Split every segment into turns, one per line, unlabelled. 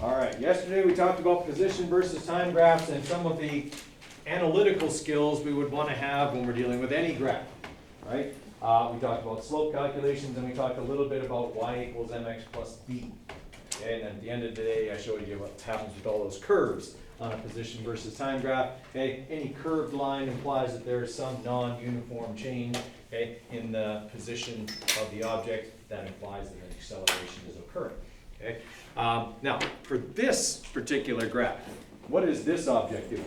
All right, yesterday we talked about position versus time graphs and some of the analytical skills we would want to have when we're dealing with any graph, right? We talked about slope calculations and we talked a little bit about y equals mx plus b. Okay, and then at the end of the day, I showed you what happens with all those curves on a position versus time graph. Okay, any curved line implies that there is some non-uniform change, okay, in the position of the object. That implies that an acceleration is occurring. Okay. Now, for this particular graph, what is this object doing?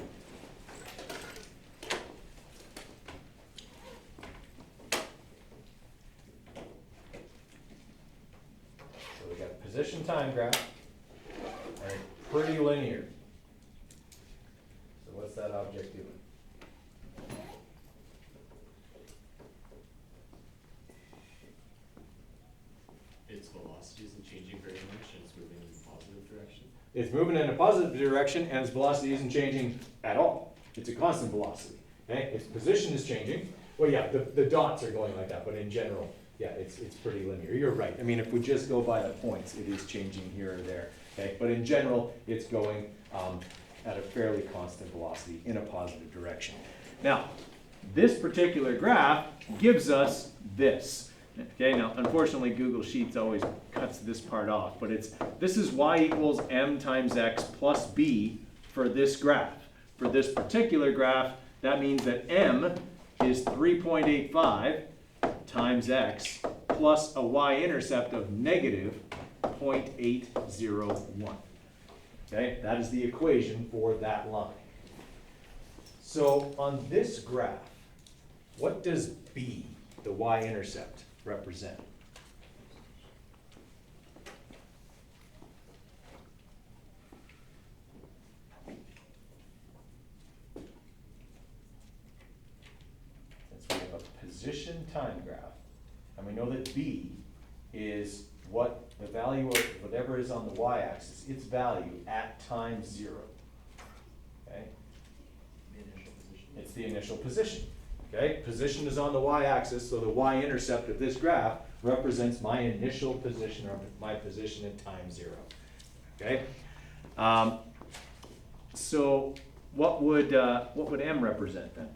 So we got a position time graph, and it's pretty linear. So what's that object doing?
Its velocity isn't changing very much and it's moving in a positive direction.
It's moving in a positive direction and its velocity isn't changing at all. It's a constant velocity. Okay? Its position is changing. Well, yeah, the dots are going like that, but in general, yeah, it's pretty linear. You're right. I mean, if we just go by the points, it is changing here or there. Okay? But in general, it's going at a fairly constant velocity in a positive direction. Now, this particular graph gives us this. Okay, now unfortunately Google Sheets always cuts this part off, but this is y equals m times x plus b for this graph. For this particular graph, that means that m is 3.85 times x plus a y-intercept of negative 0.801. Okay, that is the equation for that line. So on this graph, what does b, the y-intercept, represent? Since we have a position time graph, and we know that b is what the value of whatever is on the y-axis, its value at time 0. Okay?
The initial position.
It's the initial position. Okay, position is on the y-axis, so the y-intercept of this graph represents my initial position or my position at time 0. Okay, so what would m represent then?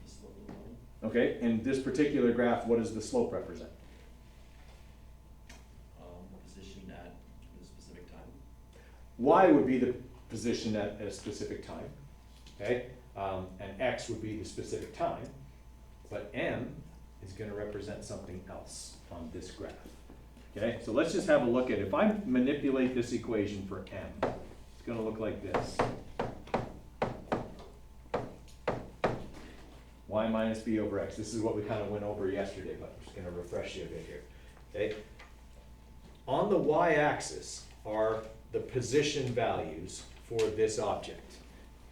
The slope of the line.
Okay, in this particular graph, what does the slope represent?
Position at a specific time.
Y would be the position at a specific time. Okay. And x would be the specific time, but m is going to represent something else on this graph. Okay, so let's just have a look at it. If I manipulate this equation for m, it's going to look like this. Y minus b over x. This is what we kind of went over yesterday, but I'm just going to refresh you a bit here. Okay. On the y-axis are the position values for this object.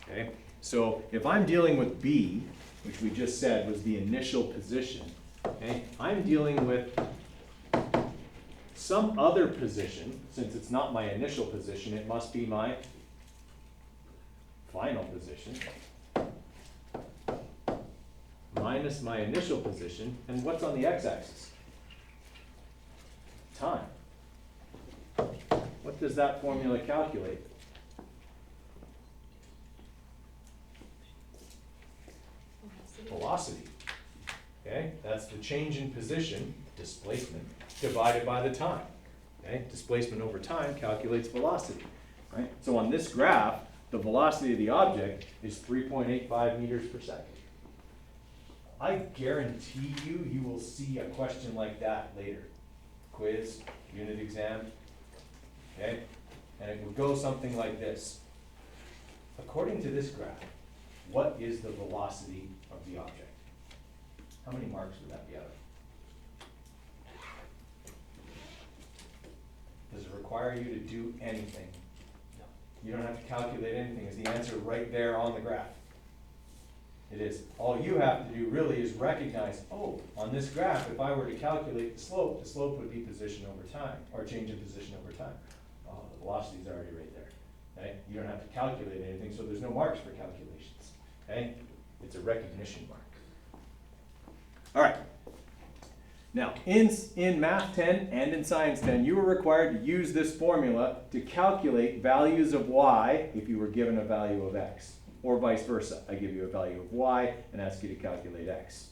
Okay. So if I'm dealing with b, which we just said was the initial position, okay, I'm dealing with some other position. Since it's not my initial position, it must be my final position minus my initial position. And what's on the x-axis? Time. What does that formula calculate? Velocity. Okay, that's the change in position, displacement, divided by the time. Okay, displacement over time calculates velocity. Right? So on this graph, the velocity of the object is 3.85 meters per second. I guarantee you will see a question like that later. Quiz, unit exam. Okay, and it would go something like this. According to this graph, what is the velocity of the object? How many marks would that be out of? Does it require you to do anything?
No.
You don't have to calculate anything. Is the answer right there on the graph? It is. All you have to do really is recognize, oh, on this graph, if I were to calculate the slope would be position over time, or change in position over time. Oh, the velocity is already right there. Okay? You don't have to calculate anything, so there's no marks for calculations. Okay? It's a recognition mark. All right. Now, in Math 10 and in Science 10, you were required to use this formula to calculate values of y if you were given a value of x, or vice versa. I give you a value of y and ask you to calculate x.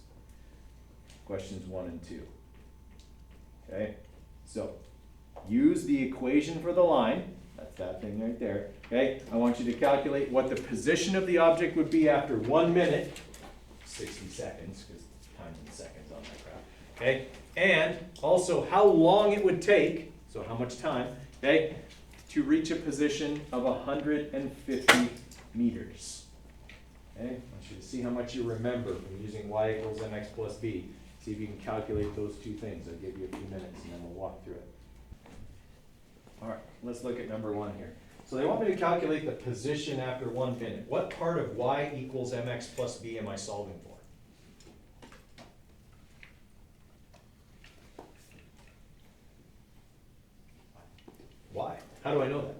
Questions 1 and 2. Okay, so use the equation for the line. That's that thing right there. Okay, I want you to calculate what the position of the object would be after 1 minute, 60 seconds, because time's in seconds on that graph. Okay, and also how long it would take, so how much time, okay, to reach a position of 150 meters. Okay, I want you to see how much you remember from using y equals mx plus b. See if you can calculate those two things. I'll give you a few minutes and then we'll walk through it. All right, let's look at number 1 here. So they want me to calculate the position after 1 minute. What part of y equals mx plus b am I solving for? Why? How do I know that?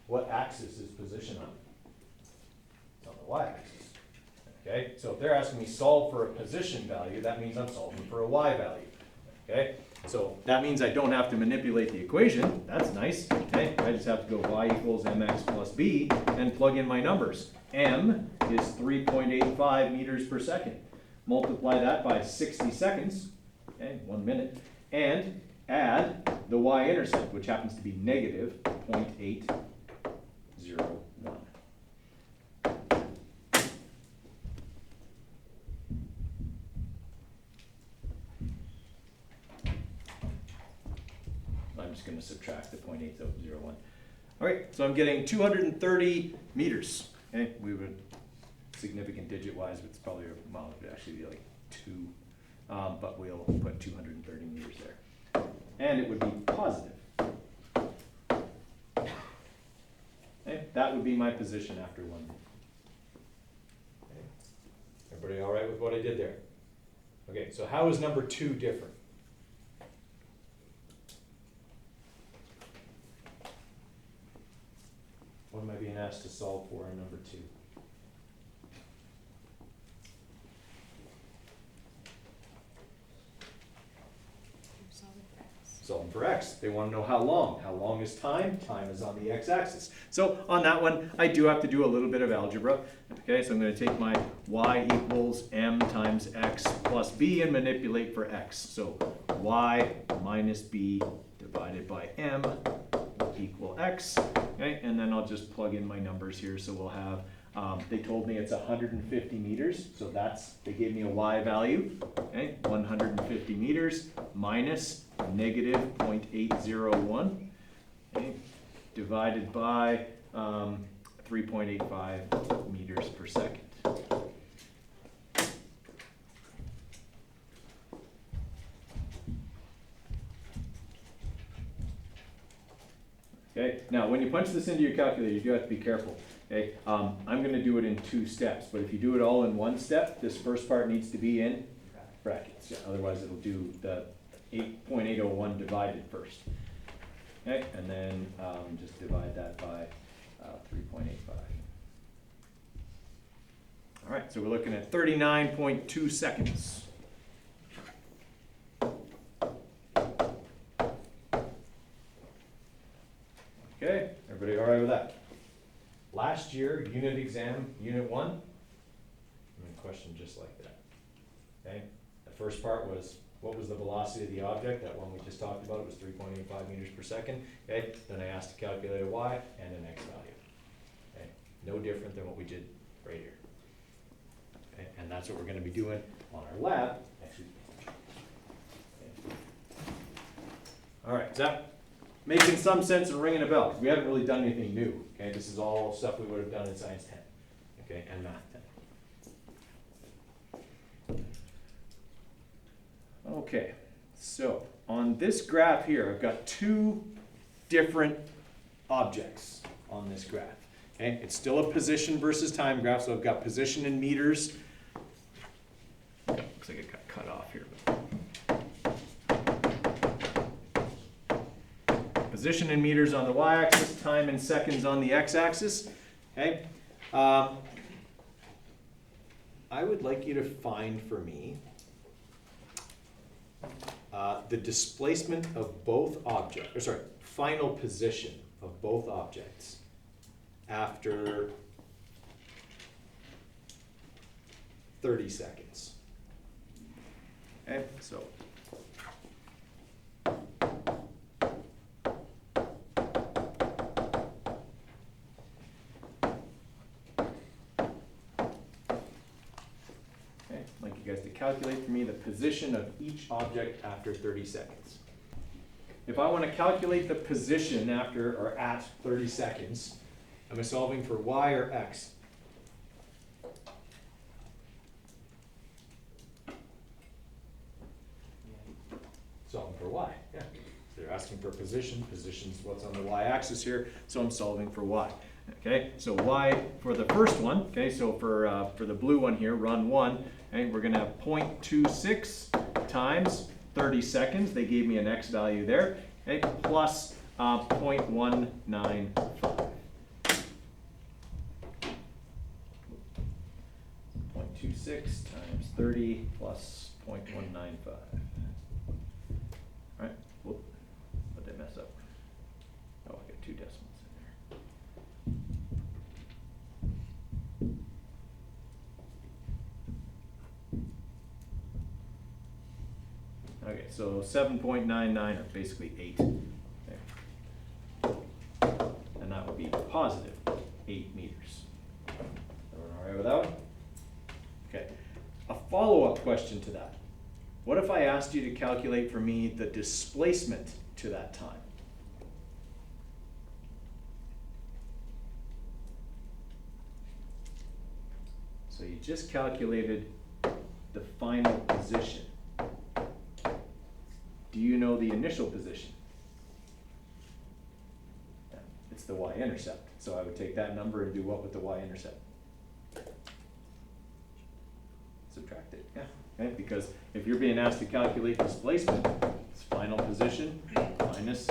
What axis is position on? It's on the y-axis. Okay, so if they're asking me solve for a position value, that means I'm solving for a y value. Okay, so that means I don't have to manipulate the equation. That's nice. Okay, I just have to go y equals mx plus b and plug in my numbers. M is 3.85 meters per second. Multiply that by 60 seconds, okay, 1 minute, and add the y-intercept, which happens to be negative 0.801. I'm just going to subtract the 0.801. All right, so I'm getting 230 meters. Okay, we would, significant digit-wise, it's probably, well, it would actually be like 2, but we'll put 230 meters there. And it would be positive. Okay, that would be my position after 1 minute. Okay. Everybody all right with what I did there? Okay, so how is number 2 different? What am I being asked to solve for in number 2? Solving for x. They want to know how long. How long is time? Time is on the x-axis. So on that one, I do have to do a little bit of algebra. Okay, so I'm going to take my y equals m times x plus b and manipulate for x. So y minus b divided by m will equal x. Okay, and then I'll just plug in my numbers here. So we'll have, they told me it's 150 meters. So they gave me a y value. Okay, 150 meters minus negative 0.801, okay, divided by 3.85 meters per second. Okay, now when you punch this into your calculator, you do have to be careful. Okay, I'm going to do it in 2 steps, but if you do it all in 1 step, this first part needs to be in brackets. Yeah, otherwise it'll do the 8.801 divided first. Okay, and then just divide that by 3.85. All right, so we're looking at 39.2 seconds. Okay, everybody all right with that? Last year, unit exam, unit 1, I'm going to question just like that. Okay, the first part was, what was the velocity of the object? That one we just talked about, it was 3.85 meters per second. Okay, then I asked to calculate a y and an x value. Okay, no different than what we did right here. Okay, and that's what we're going to be doing on our lab next week. Okay. All right, is that making some sense and ringing a bell? We haven't really done anything new. Okay, this is all stuff we would have done in Science 10, okay, and Math 10. Okay, so on this graph here, I've got 2 different objects on this graph. Okay, it's still a position versus time graph, so I've got position in meters. Looks like it got cut off here. Position in meters on the y-axis, time in seconds on the x-axis. Okay, I I would like you to find for me the displacement of both objects, or sorry, final position of both objects after 30 seconds. Okay, so. I'd like you guys to calculate for me the position of each object after 30 seconds. If I want to calculate the position after or at 30 seconds, am I solving for y or x? Solving for y, yeah. They're asking for position. Position's what's on the y-axis here, so I'm solving for y. Okay, so y for the first one, okay, so for the blue one here, run 1, okay, we're going to have 0.26 times 30 seconds. They gave me an x value there, okay, plus 0.195. 0.26 times 30 plus 0.195. All right, whoop, what did I mess up? Oh, I got 2 decimals in there. Okay, so 7.99, or basically 8. Okay. And that would be positive 8 meters. Everyone all right with that one? Okay, a follow-up question to that. What if I asked you to calculate for me the displacement to that time? So you just calculated the final position. Do you know the initial position? Yeah, it's the y-intercept. So I would take that number and do what with the y-intercept? Subtract it, yeah. Okay, because if you're being asked to calculate displacement, it's final position minus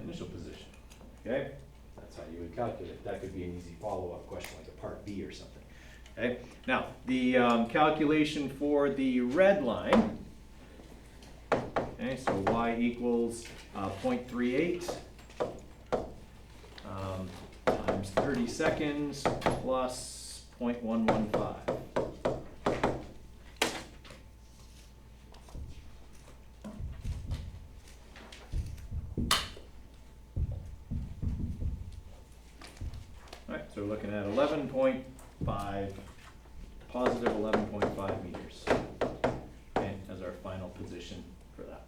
initial position. Okay, that's how you would calculate. That could be an easy follow-up question, like a part B or something. Okay, now the calculation for the red line. Okay, so y equals 0.38 times 30 seconds plus 0.115. So we're looking at 11.5, positive 11.5 meters, okay, as our final position for that.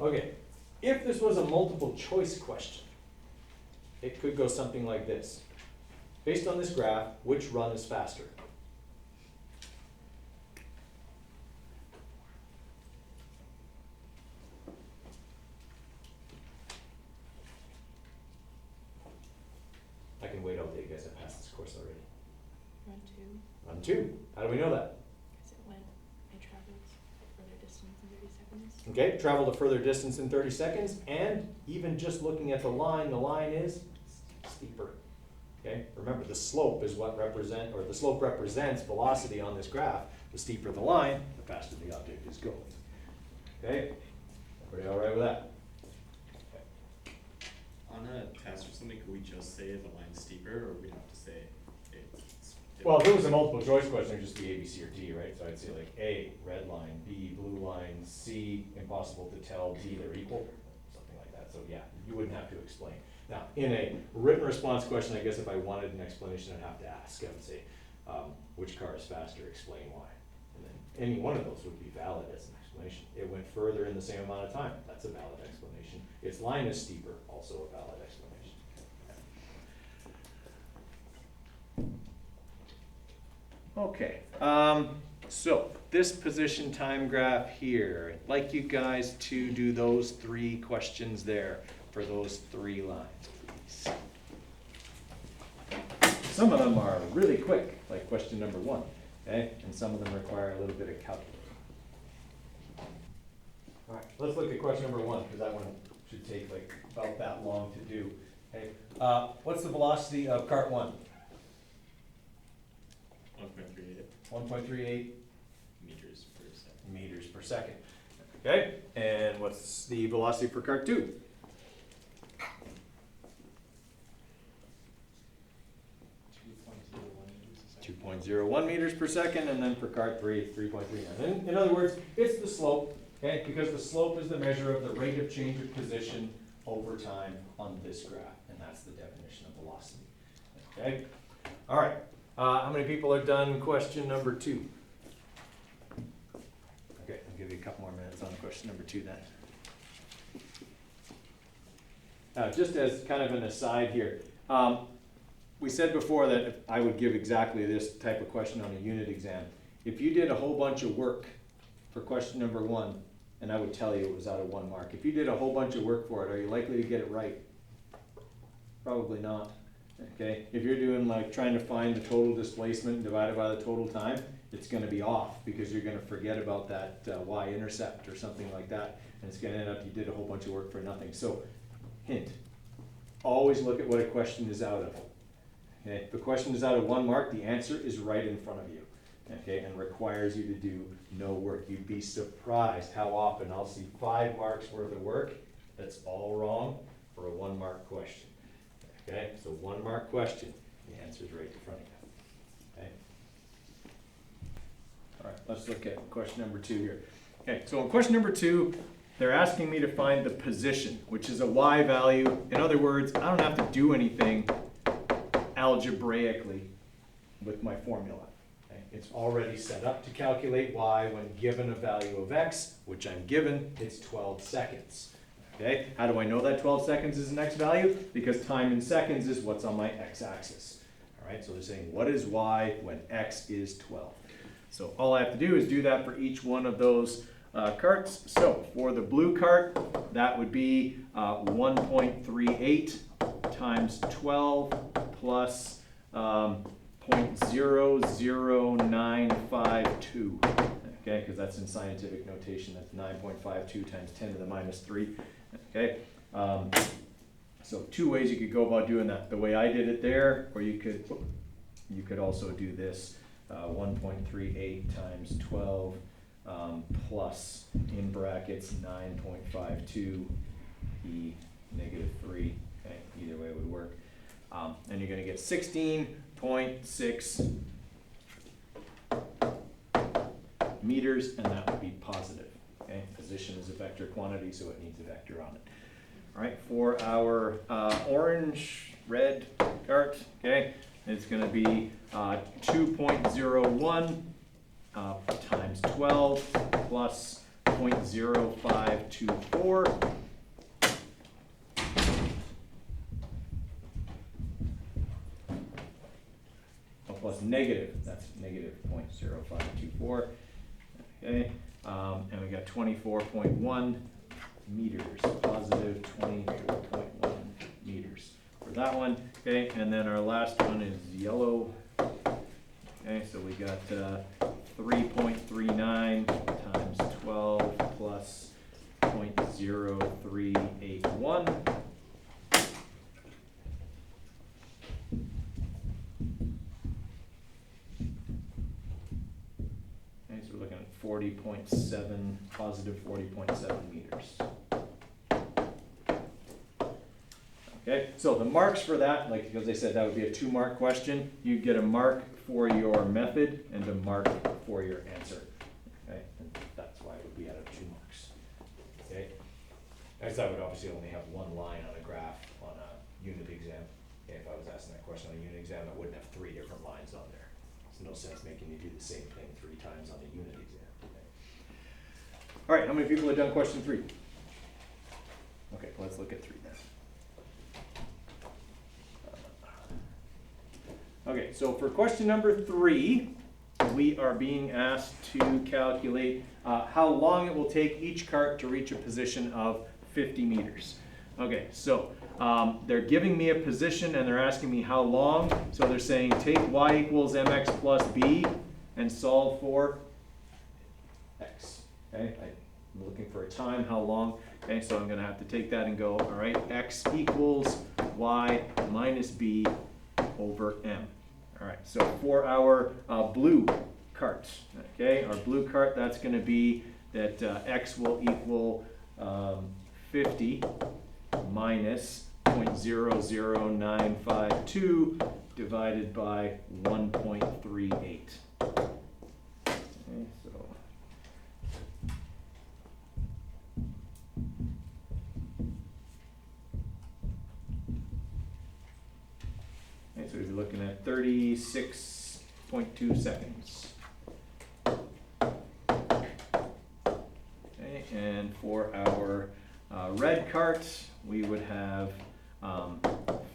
Okay, if this was a multiple choice question, it could go something like this. Based on this graph, which run is faster? I can wait all day, guys. I passed this course already.
Run 2,
Run 2. How do we know that?
because it traveled further distance in 30 seconds.
Okay, traveled a further distance in 30 seconds, and even just looking at the line is steeper. Okay, remember the slope is what the slope represents velocity on this graph. The steeper the line, the faster the object is going. Okay, everybody all right with that?
On a test or something, could we just say the line's steeper, or we'd have to say it's different?
Well, if it was a multiple choice question, it'd just be A, B, C, or D, right? So I'd say like A, red line, B, blue line, C, impossible to tell, D, they're equal, something like that. So yeah, you wouldn't have to explain. Now, in a written response question, I guess if I wanted an explanation, I'd have to ask. I would say, which car is faster, explain why. And then any one of those would be valid as an explanation. It went further in the same amount of time. That's a valid explanation. Its line is steeper, also a valid explanation. Okay, so this position time graph here, I'd like you guys to do those 3 questions there for those 3 lines, please. Some of them are really quick, like question number 1, okay? And some of them require a little bit of calculus. All right, let's look at question number 1, because that one should take like about that long to do. Okay, what's the velocity of cart 1? 1.38
meters per second.
meters per second. Okay, and what's the velocity for cart 2? 2.01 meters per second, and then for cart 3, it's 3.39. In other words, it's the slope, okay, because the slope is the measure of the rate of change of position over time on this graph, and that's the definition of velocity. Okay, all right. How many people have done question number 2? Okay, I'll give you a couple more minutes on question number 2 then. Just as kind of an aside here, we said before that if I would give exactly this type of question on a unit exam. If you did a whole bunch of work for question number 1, and I would tell you it was out of 1 mark, if you did a whole bunch of work for it, are you likely to get it right? Probably not. Okay, if you're doing like trying to find the total displacement divided by the total time, it's going to be off because you're going to forget about that y-intercept or something like that, and it's going to end up you did a whole bunch of work for nothing. So, hint, always look at what a question is out of. Okay, if the question is out of 1 mark, the answer is right in front of you, okay, and requires you to do no work. You'd be surprised how often I'll see 5 marks worth of work that's all wrong for a 1 mark question. Okay, so 1 mark question, the answer is right in front of you. Okay. All right, let's look at question number 2 here. Okay, so in question number 2, they're asking me to find the position, which is a y value. In other words, I don't have to do anything algebraically with my formula. Okay? It's already set up to calculate y when given a value of x, which I'm given, it's 12 seconds. Okay, how do I know that 12 seconds is an x value? Because time in seconds is what's on my x-axis. All right, so they're saying what is y when x is 12? So all I have to do is do that for each one of those carts. So for the blue cart, that would be 1.38 times 12 plus 0.00952. Okay, because that's in scientific notation. That's 9.52 times 10 to the minus 3. Okay, so 2 ways you could go about doing that. The way I did it there, or you could also do this 1.38 times 12 plus in brackets 9.52 e negative 3. Okay, either way would work, and you're going to get 16.6 meters, and that would be positive. Okay, position is a vector quantity, so it needs a vector on it. All right, for our orange, red cart, okay, it's going to be 2.01 times 12 plus 0.0524. Plus negative, that's negative 0.0524. Okay, and we got 24.1 meters, positive 24.1 meters for that one. Okay, and then our last one is yellow. Okay, so we got 3.39 times 12 plus 0.0381. Okay, so we're looking at 40.7, positive 40.7 meters. Okay, so the marks for that, like as I said, that would be a 2-mark question. You get a mark for your method and a mark for your answer. Okay, and that's why it would be out of 2 marks. Okay, as I would obviously only have 1 line on a graph on a unit exam. Okay, if I was asking that question on a unit exam, I wouldn't have 3 different lines on there. There's no sense making you do the same thing 3 times on a unit exam. Okay. All right, how many people have done question 3? Okay, let's look at 3 then. Okay, so for question number 3, we are being asked to calculate how long it will take each cart to reach a position of 50 meters. Okay, so they're giving me a position and they're asking me how long. So they're saying take y equals mx plus b and solve for x. Okay, I'm looking for a time, how long. Okay, so I'm going to have to take that and go, all right, x equals y minus b over m. All right, so for our blue cart. Okay, our blue cart, that's going to be that x will equal 50 minus 0.00952 divided by 1.38. Okay, so so we're looking at 36.2 seconds. Okay, and for our red cart, we would have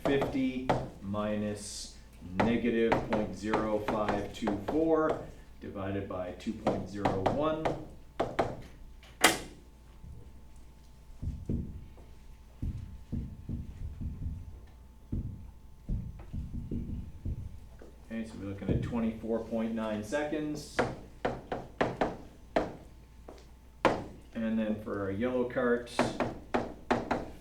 50 minus negative 0.0524 divided by 2.01. Okay, so we're looking at 24.9 seconds. And then for our yellow cart,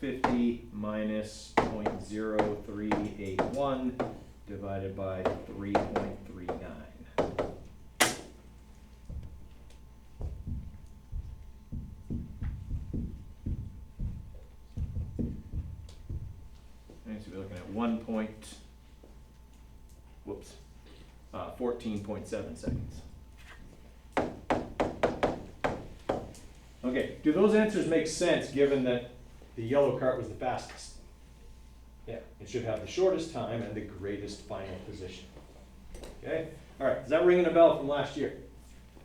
50 minus 0.0381 divided by 3.39. Okay, so we're looking at 14.7 seconds. Okay, do those answers make sense given that the yellow cart was the fastest? Yeah, it should have the shortest time and the greatest final position. Okay, all right, is that ringing a bell from last year?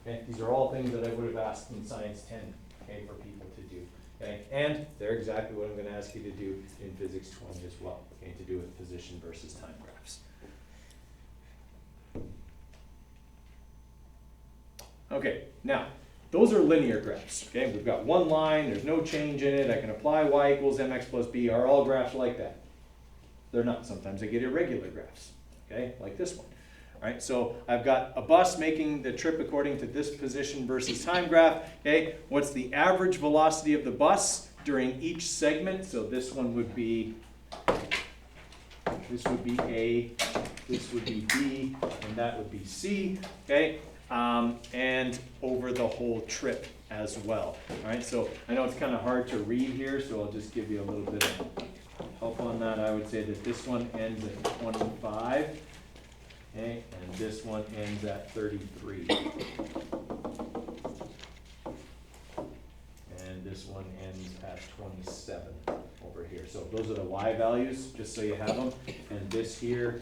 Okay, these are all things that I would have asked in Science 10, okay, for people to do. Okay, and they're exactly what I'm going to ask you to do in Physics 20 as well, okay, to do with position versus time graphs. Okay, now, those are linear graphs, okay? We've got one line, there's no change in it, I can apply y equals mx plus b. Are all graphs like that? They're not. Sometimes I get irregular graphs, okay, like this one. All right, so I've got a bus making the trip according to this position versus time graph, okay? What's the average velocity of the bus during each segment? So this one would be, this would be A, this would be B, and that would be C, okay? And over the whole trip as well. All right, so I know it's kind of hard to read here, so I'll just give you a little bit of help on that. I would say that this one ends at 25, okay, and this one ends at 33. And this one ends at 27 over here. So those are the y values, just so you have them. And this here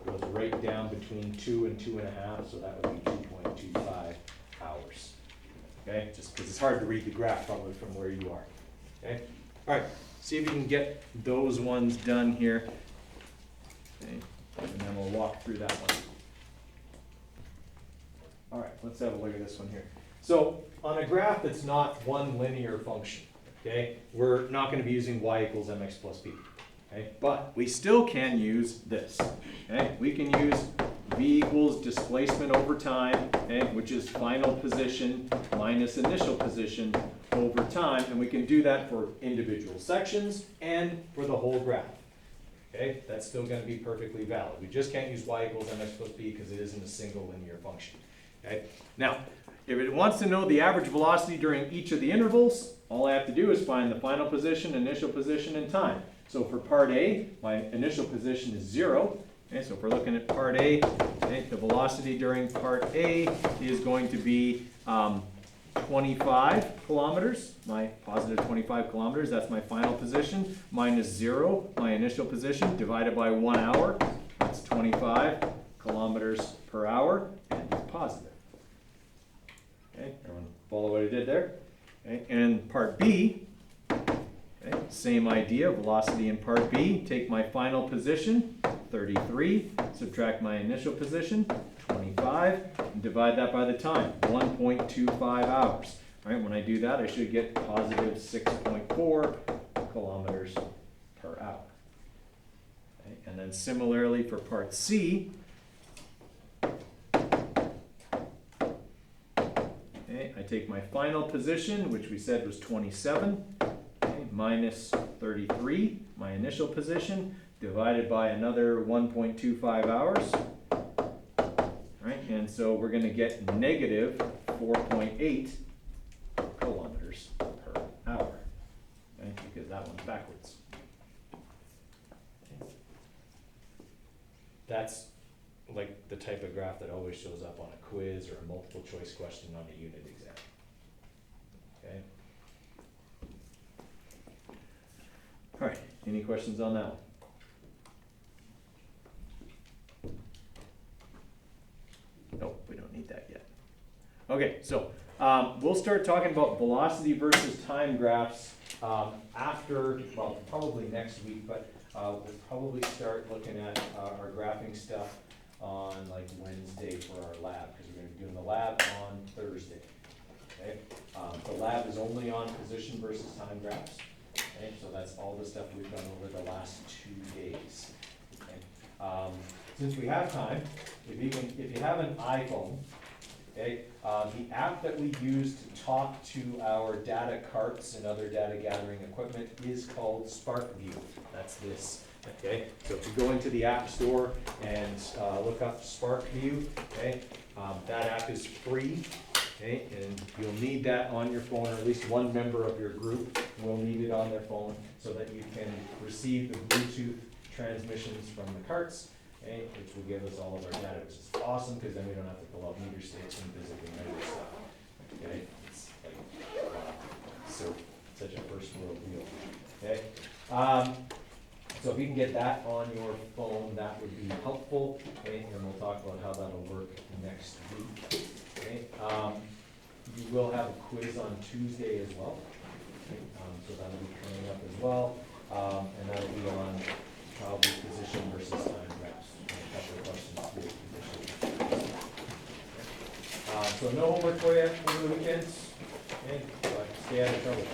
goes right down between 2 and 2.5, so that would be 2.25 hours. Okay, just because it's hard to read the graph probably from where you are. Okay, all right, see if you can get those ones done here. Okay, and then we'll walk through that one. All right, let's have a look at this one here. So on a graph that's not one linear function, okay, we're not going to be using y equals mx plus b. Okay, but we still can use this. Okay, we can use v equals displacement over time, okay, which is final position minus initial position over time, and we can do that for individual sections and for the whole graph. Okay, that's still going to be perfectly valid. We just can't use y equals mx plus b because it isn't a single linear function. Okay, now if it wants to know the average velocity during each of the intervals, all I have to do is find the final position, initial position, and time. So for part A, my initial position is 0. Okay, so if we're looking at part A, okay, the velocity during part A is going to be 25 kilometers, my positive 25 kilometers, that's my final position, minus 0, my initial position, divided by 1 hour, that's 25 kilometers per hour, and it's positive. Okay, everyone follow what I did there? Okay, and part B, okay, same idea, velocity in part B, take my final position, 33, subtract my initial position, 25, and divide that by the time, 1.25 hours. All right, when I do that, I should get positive 6.4 kilometers per hour. Okay, and then similarly for part C, okay, I take my final position, which we said was 27, okay, minus 33, my initial position, divided by another 1.25 hours. All right, and so we're gonna get negative 4.8 kilometers per hour, okay, because that one's backwards. That's like the type of graph that always shows up on a quiz or a multiple choice question on a unit exam. Okay? All right, any questions on that one? Nope, we don't need that yet. Okay, so we'll start talking about velocity versus time graphs after, well, probably next week, but we'll probably start looking at our graphing stuff on like Wednesday for our lab, because we're gonna be doing the lab on Thursday. Okay, the lab is only on position versus time graphs. Okay, so that's all the stuff we've done over the last 2 days. Okay, since we have time, if you have an iPhone, okay, the app that we use to talk to our data carts and other data gathering equipment is called SparkView. That's this. Okay, so if you go into the App Store and look up SparkView, okay, that app is free, okay, and you'll need that on your phone, or at least one member of your group will need it on their phone so that you can receive the Bluetooth transmissions from the carts, okay, which will give us all of our data, which is awesome because then we don't have to pull out meter sticks and physically measure stuff. Okay, it's like so such a first world deal. Okay. So if you can get that on your phone, that would be helpful, okay, and we'll talk about how that'll work next week, okay. You will have a quiz on Tuesday as well, okay, so that'll be coming up as well, and that'll be on probably position versus time graphs, a couple of questions to position. Okay. So no homework for you over the weekends, okay, but stay out of trouble.